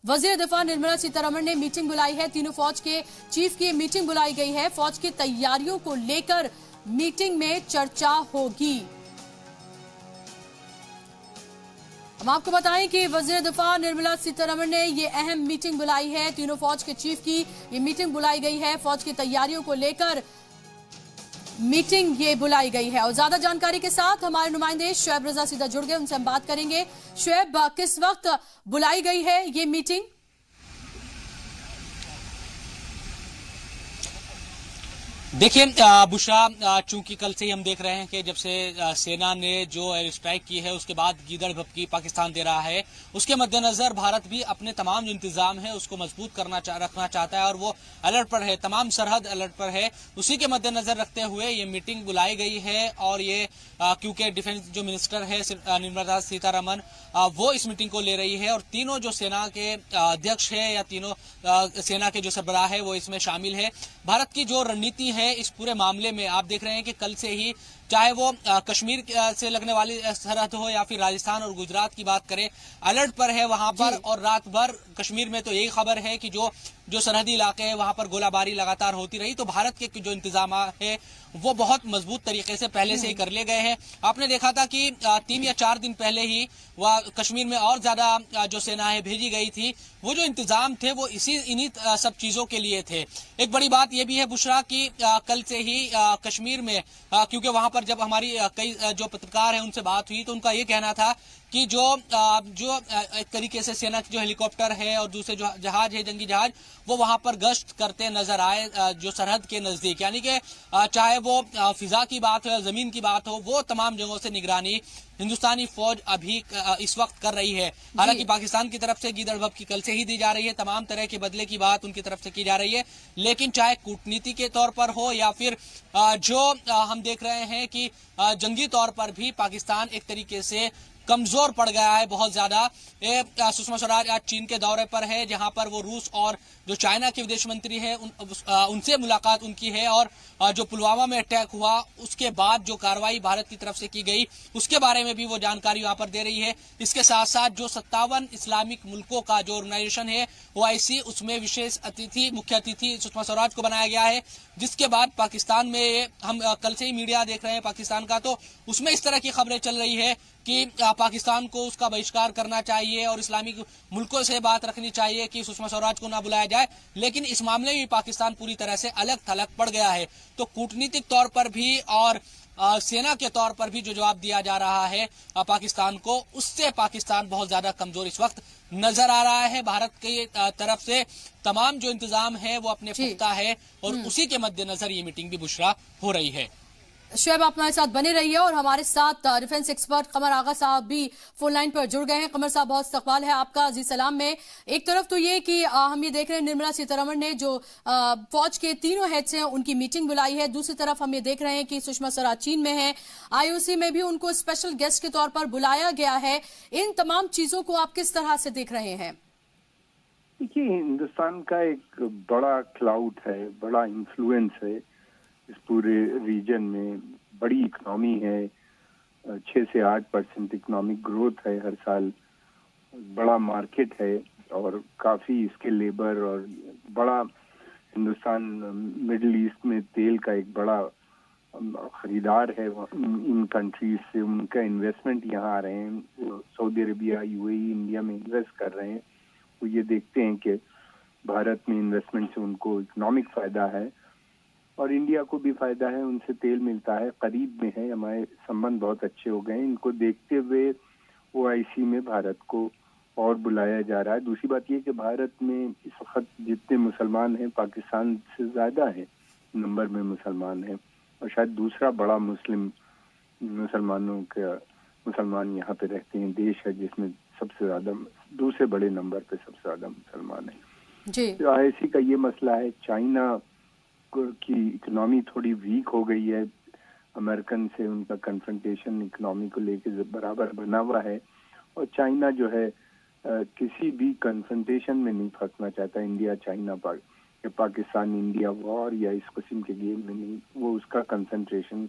वजीर दिफा निर्मला सीतारमण ने मीटिंग बुलाई है। तीनों फौज के चीफ की मीटिंग बुलाई गई है। फौज की तैयारियों को लेकर मीटिंग में चर्चा होगी। हम आपको बताएं कि वजीर दिफा निर्मला सीतारमण ने ये अहम मीटिंग बुलाई है। तीनों फौज के चीफ की ये मीटिंग बुलाई गई है। फौज की तैयारियों को लेकर मीटिंग ये बुलाई गई है। और ज्यादा जानकारी के साथ हमारे नुमाइंदे शुएब रजा सीधा जुड़ गए, उनसे हम बात करेंगे। शुएब, किस वक्त बुलाई गई है ये मीटिंग? देखिए बुशरा, चूंकि कल से ही हम देख रहे हैं कि जब से सेना ने जो एयर स्ट्राइक की है उसके बाद गीदड़ भपकी पाकिस्तान दे रहा है, उसके मद्देनजर भारत भी अपने तमाम जो इंतजाम है उसको मजबूत रखना चाहता है और वो अलर्ट पर है, तमाम सरहद अलर्ट पर है। उसी के मद्देनजर रखते हुए ये मीटिंग बुलाई गई है। और ये क्योंकि डिफेंस जो मिनिस्टर है निर्मला सीतारमण, वो इस मीटिंग को ले रही है और तीनों जो सेना के अध्यक्ष है या तीनों सेना के जो सरबराह है वो इसमें शामिल है। भारत की जो रणनीति है इस पूरे मामले में आप देख रहे हैं कि कल से ही, चाहे वो कश्मीर से लगने वाली सरहद हो या फिर राजस्थान और गुजरात की बात करें, अलर्ट पर है वहां पर। और रात भर कश्मीर में तो यही खबर है कि जो सरहदी इलाके हैं वहां पर गोलाबारी लगातार होती रही। तो भारत के जो इंतजाम है वो बहुत मजबूत तरीके से पहले से ही कर लिए गए हैं। आपने देखा था कि 3 या 4 दिन पहले ही वह कश्मीर में और ज्यादा जो सेना है भेजी गई थी। वो जो इंतजाम थे वो इन्हीं सब चीजों के लिए थे। एक बड़ी बात यह भी है बुशरा कि कल से ही कश्मीर में, क्योंकि वहां पर जब हमारी कई जो पत्रकार हैं उनसे बात हुई तो उनका ये कहना था कि जो एक तरीके से सेना के जो हेलीकॉप्टर है और दूसरे जो जहाज है, जंगी जहाज, वो वहां पर गश्त करते नजर आए जो सरहद के नजदीक। यानी कि चाहे वो फिजा की बात हो या जमीन की बात हो, वो तमाम जगहों से निगरानी हिंदुस्तानी फौज अभी इस वक्त कर रही है। हालांकि पाकिस्तान की तरफ से गीदड़ भपकी कल से ही दी जा रही है, तमाम तरह के बदले की बात उनकी तरफ से की जा रही है। लेकिन चाहे कूटनीति के तौर पर हो या फिर जो हम देख रहे हैं कि जंगी तौर पर भी पाकिस्तान एक तरीके से कमजोर पड़ गया है बहुत ज्यादा। सुषमा स्वराज आज चीन के दौरे पर है, जहां पर वो रूस और जो चाइना के विदेश मंत्री है उनसे मुलाकात उनकी है। और जो पुलवामा में अटैक हुआ उसके बाद जो कार्रवाई भारत की तरफ से की गई उसके बारे में भी वो जानकारी वहां पर दे रही है। इसके साथ साथ जो 57 इस्लामिक मुल्कों का जो ऑर्गेनाइजेशन है OIC, उसमें विशेष अतिथि, मुख्य अतिथि सुषमा स्वराज को बनाया गया है। जिसके बाद पाकिस्तान में हम कल से ही मीडिया देख रहे हैं पाकिस्तान का, तो उसमें इस तरह की खबरें चल रही है कि पाकिस्तान को उसका बहिष्कार करना चाहिए और इस्लामिक मुल्कों से बात रखनी चाहिए कि सुषमा स्वराज को ना बुलाया जाए। लेकिन इस मामले में पाकिस्तान पूरी तरह से अलग थलग पड़ गया है। तो कूटनीतिक तौर पर भी और सेना के तौर पर भी जो जवाब दिया जा रहा है पाकिस्तान को, उससे पाकिस्तान बहुत ज्यादा कमजोर इस वक्त नजर आ रहा है। भारत की तरफ से तमाम जो इंतजाम है वो अपने पुख्ता है और उसी के मद्देनजर ये मीटिंग भी बुशरा हो रही है। शुएब, आप हमारे साथ बने रहिए और हमारे साथ डिफेंस एक्सपर्ट कमर आगा साहब भी फोन लाइन पर जुड़ गए हैं। कमर साहब, बहुत इस्तकबाल है आपका जी सलाम में। एक तरफ तो ये कि हम ये देख रहे हैं निर्मला सीतारमण ने जो फौज के तीनों हेड्स हैं उनकी मीटिंग बुलाई है। दूसरी तरफ हम ये देख रहे हैं कि सुषमा स्वराज चीन में है, IOC में भी उनको स्पेशल गेस्ट के तौर पर बुलाया गया है। इन तमाम चीजों को आप किस तरह से देख रहे हैं? देखिए, हिंदुस्तान का एक बड़ा क्लाउड है, बड़ा इन्फ्लुएंस है इस पूरे रीजन में। बड़ी इकोनॉमी है, 6 से 8% इकोनॉमिक ग्रोथ है हर साल, बड़ा मार्केट है और काफी इसके लेबर और बड़ा हिंदुस्तान मिडिल ईस्ट में तेल का एक बड़ा खरीदार है। इन कंट्रीज से उनका इन्वेस्टमेंट यहाँ आ रहे हैं, सऊदी अरेबिया, UAE इंडिया में इन्वेस्ट कर रहे हैं। वो ये देखते हैं कि भारत में इन्वेस्टमेंट से उनको इकोनॉमिक फायदा है और इंडिया को भी फायदा है, उनसे तेल मिलता है, करीब में है, हमारे संबंध बहुत अच्छे हो गए। इनको देखते हुए OIC में भारत को और बुलाया जा रहा है। दूसरी बात ये कि भारत में इस वक्त जितने मुसलमान हैं पाकिस्तान से ज्यादा है नंबर में मुसलमान हैं और शायद दूसरा बड़ा मुसलमान यहाँ पे रहते हैं देश है जिसमें सबसे ज्यादा, दूसरे बड़े नंबर पे सबसे ज्यादा मुसलमान है जी। तो IOC का ये मसला है। चाइना की इकोनॉमी थोड़ी वीक हो गई है, अमेरिकन से उनका कन्फ्रंटेशन इकोनॉमी को लेकर बराबर बना हुआ है और चाइना जो है किसी भी कन्फ्रंटेशन में नहीं फंसना चाहता। India China Pakistan India war या इस किस्म के गेम में नहीं, वो उसका कंसंट्रेशन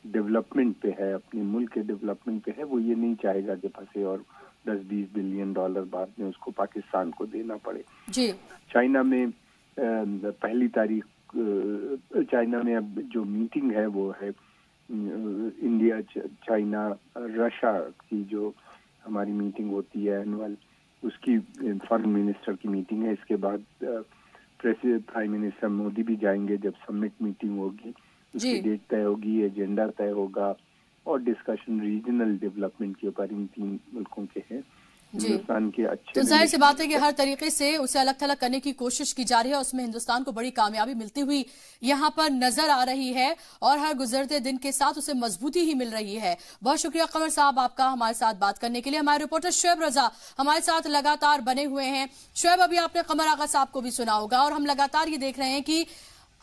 डेवलपमेंट पे है, अपने मुल्क के डेवलपमेंट पे है। वो ये नहीं चाहेगा कि फंसे और $10-20 बिलियन बाद में उसको पाकिस्तान को देना पड़े। जी। चाइना में पहली तारीख चाइना में अब जो मीटिंग है वो है इंडिया चाइना रशिया की जो हमारी मीटिंग होती है एनुअल, उसकी फॉरेन मिनिस्टर की मीटिंग है। इसके बाद प्राइम मिनिस्टर मोदी भी जाएंगे जब समिट मीटिंग होगी, उसकी डेट तय होगी, एजेंडा तय होगा और डिस्कशन रीजनल डेवलपमेंट के ऊपर इन 3 मुल्कों के हैं। हिंदुस्तान के अच्छे तो जाहिर सी बात है कि हर तरीके से उसे अलग थलग करने की कोशिश की जा रही है, उसमें हिंदुस्तान को बड़ी कामयाबी मिलती हुई यहाँ पर नजर आ रही है और हर गुजरते दिन के साथ उसे मजबूती ही मिल रही है। बहुत शुक्रिया कमर साहब आपका हमारे साथ बात करने के लिए। हमारे रिपोर्टर शुएब रजा हमारे साथ लगातार बने हुए हैं। शुएब, अभी आपने कमर आगा साहब को भी सुना होगा और हम लगातार ये देख रहे हैं कि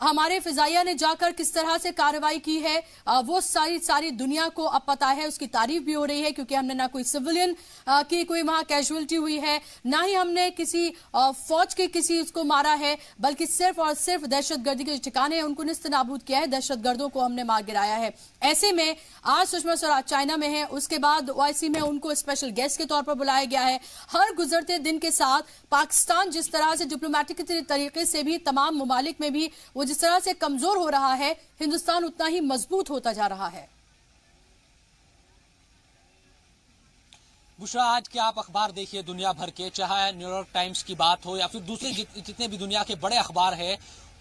हमारे फिजाइया ने जाकर किस तरह से कार्रवाई की है, वो सारी दुनिया को अब पता है, उसकी तारीफ भी हो रही है क्योंकि हमने ना कोई सिविलियन की कोई वहां कैजुअलिटी हुई है, ना ही हमने किसी फौज के किसी उसको मारा है, बल्कि सिर्फ और सिर्फ दहशतगर्दी के जो ठिकाने हैं उनको निस्तनाबूद किया है, दहशतगर्दों को हमने मार गिराया है। ऐसे में आज सुषमा स्वराज चाइना में है, उसके बाद OIC में उनको स्पेशल गेस्ट के तौर पर बुलाया गया है। हर गुजरते दिन के साथ पाकिस्तान जिस तरह से डिप्लोमेटिक तरीके से भी तमाम ममालिक में भी वो जिस तरह से कमजोर हो रहा है, हिंदुस्तान उतना ही मजबूत होता जा रहा है। बुशरा, आज के आप अखबार देखिए दुनिया भर के, चाहे न्यूयॉर्क टाइम्स की बात हो या फिर दूसरे जितने भी दुनिया के बड़े अखबार हैं,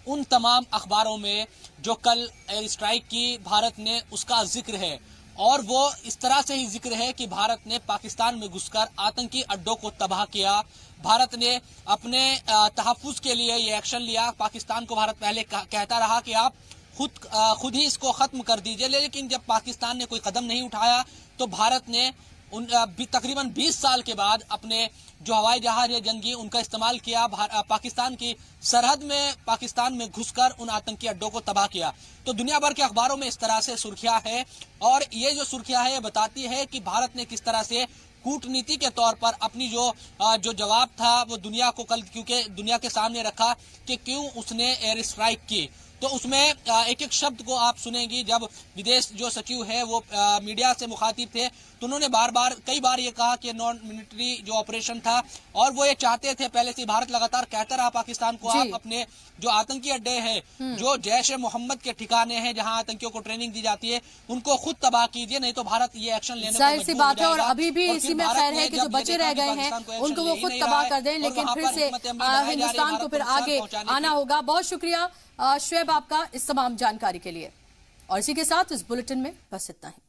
उन तमाम अखबारों में जो कल एयर स्ट्राइक की भारत ने उसका जिक्र है और वो इस तरह से ही जिक्र है कि भारत ने पाकिस्तान में घुसकर आतंकी अड्डों को तबाह किया। भारत ने अपने तहफ्फुज के लिए ये एक्शन लिया। पाकिस्तान को भारत पहले कहता रहा कि आप खुद ही इसको खत्म कर दीजिए, लेकिन जब पाकिस्तान ने कोई कदम नहीं उठाया तो भारत ने तकरीबन 20 साल के बाद अपने जो हवाई जहाज है जंगी उनका इस्तेमाल किया, पाकिस्तान की सरहद में पाकिस्तान में घुसकर उन आतंकी अड्डों को तबाह किया। तो दुनिया भर के अखबारों में इस तरह से सुर्खियां है और ये जो सुर्खियां है बताती है कि भारत ने किस तरह से कूटनीति के तौर पर अपनी जो जवाब था वो दुनिया को कल क्योंकि दुनिया के सामने रखा कि क्यों उसने एयर स्ट्राइक की। तो उसमें एक एक शब्द को आप सुनेंगी। जब विदेश जो सचिव है वो मीडिया से मुखातिब थे तो उन्होंने कई बार ये कहा कि नॉन मिलिट्री जो ऑपरेशन था और वो ये चाहते थे पहले से भारत लगातार कहता रहा पाकिस्तान को आप अपने जो आतंकी अड्डे हैं, जो जैश ए मोहम्मद के ठिकाने हैं जहां आतंकियों को ट्रेनिंग दी जाती है, उनको खुद तबाह कीजिए, नहीं तो भारत ये एक्शन लेने को मजबूर हो बात है। और जाएगा। अभी भी इसी में खैर है कि जो बचे रह गए हैं उनको वो खुद तबाह कर दें, लेकिन फिर से हिंदुस्तान को फिर आगे आना होगा। बहुत शुक्रिया शुएब आपका इस तमाम जानकारी के लिए। और इसी के साथ इस बुलेटिन में बस इतना ही।